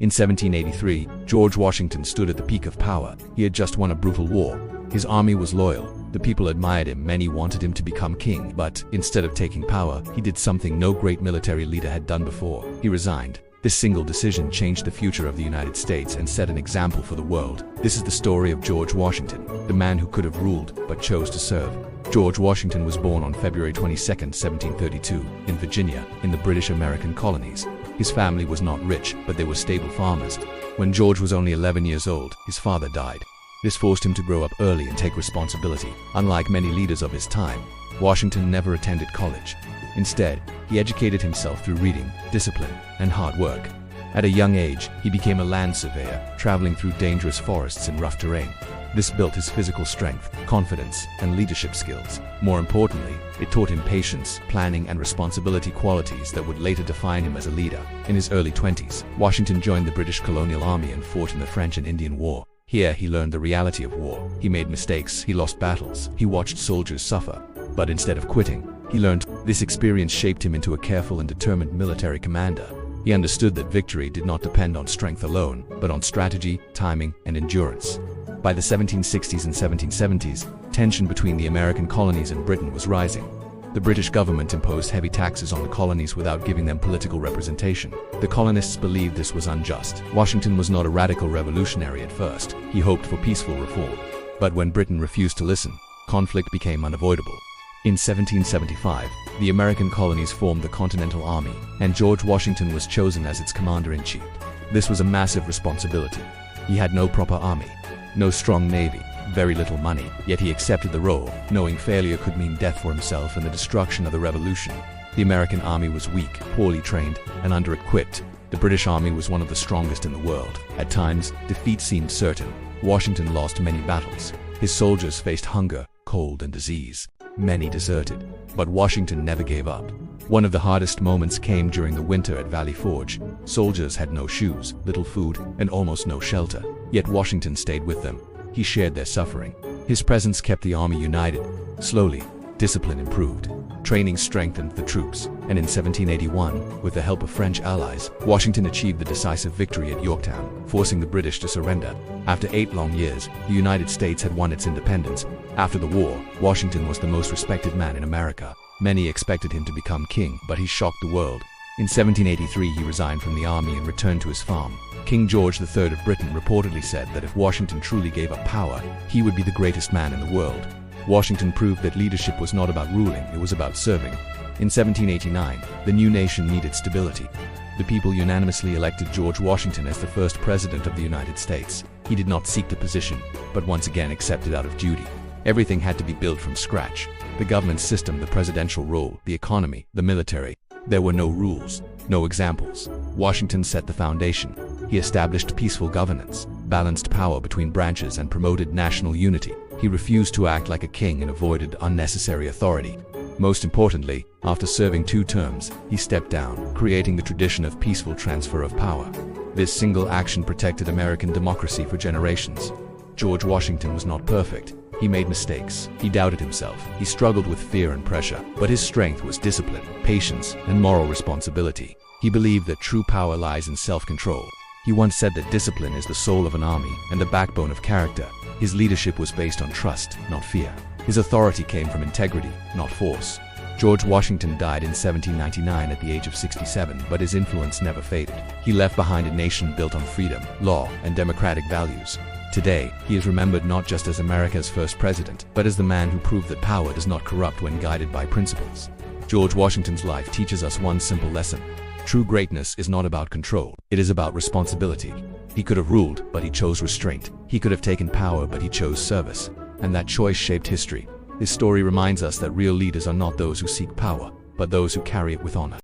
In 1783, George Washington stood at the peak of power. He had just won a brutal war. His army was loyal. The people admired him. Many wanted him to become king. But instead of taking power, he did something no great military leader had done before. He resigned. This single decision changed the future of the United States and set an example for the world. This is the story of George Washington, the man who could have ruled but chose to serve. George Washington was born on February 22, 1732, in Virginia, in the British American colonies. His family was not rich, but they were stable farmers. When George was only 11 years old, his father died. This forced him to grow up early and take responsibility. Unlike many leaders of his time, Washington never attended college. Instead, he educated himself through reading, discipline, and hard work. At a young age, he became a land surveyor, traveling through dangerous forests and rough terrain. This built his physical strength, confidence, and leadership skills. More importantly, it taught him patience, planning, and responsibility, qualities that would later define him as a leader. In his early 20s, Washington joined the British colonial army and fought in the French and Indian War. Here, he learned the reality of war. He made mistakes, he lost battles, he watched soldiers suffer. But instead of quitting, he learned. This experience shaped him into a careful and determined military commander. He understood that victory did not depend on strength alone, but on strategy, timing, and endurance. By the 1760s and 1770s, tension between the American colonies and Britain was rising. The British government imposed heavy taxes on the colonies without giving them political representation. The colonists believed this was unjust. Washington was not a radical revolutionary at first. He hoped for peaceful reform. But when Britain refused to listen, conflict became unavoidable. In 1775, the American colonies formed the Continental Army, and George Washington was chosen as its commander-in-chief. This was a massive responsibility. He had no proper army, no strong navy, very little money, yet he accepted the role, knowing failure could mean death for himself and the destruction of the revolution. The American army was weak, poorly trained, and under-equipped. The British army was one of the strongest in the world. At times, defeat seemed certain. Washington lost many battles. His soldiers faced hunger, cold, and disease. Many deserted, but Washington never gave up. One of the hardest moments came during the winter at Valley Forge. Soldiers had no shoes, little food, and almost no shelter. Yet Washington stayed with them. He shared their suffering. His presence kept the army united. Slowly, discipline improved. Training strengthened the troops, and in 1781, with the help of French allies, Washington achieved the decisive victory at Yorktown, forcing the British to surrender. After 8 long years, the United States had won its independence. After the war, Washington was the most respected man in America. Many expected him to become king, but he shocked the world. In 1783, he resigned from the army and returned to his farm. King George III of Britain reportedly said that if Washington truly gave up power, he would be the greatest man in the world. Washington proved that leadership was not about ruling, it was about serving. In 1789, the new nation needed stability. The people unanimously elected George Washington as the first president of the United States. He did not seek the position, but once again accepted out of duty. Everything had to be built from scratch. The government system, the presidential role, the economy, the military. There were no rules, no examples. Washington set the foundation. He established peaceful governance, balanced power between branches, and promoted national unity. He refused to act like a king and avoided unnecessary authority. Most importantly, after serving 2 terms, he stepped down, creating the tradition of peaceful transfer of power. This single action protected American democracy for generations. George Washington was not perfect. He made mistakes. He doubted himself. He struggled with fear and pressure. But his strength was discipline, patience, and moral responsibility. He believed that true power lies in self-control. He once said that discipline is the soul of an army and the backbone of character. His leadership was based on trust, not fear. His authority came from integrity, not force. George Washington died in 1799 at the age of 67, but his influence never faded. He left behind a nation built on freedom, law, and democratic values. Today, he is remembered not just as America's first president, but as the man who proved that power does not corrupt when guided by principles. George Washington's life teaches us one simple lesson. True greatness is not about control, it is about responsibility. He could have ruled, but he chose restraint. He could have taken power, but he chose service. And that choice shaped history. This story reminds us that real leaders are not those who seek power, but those who carry it with honor.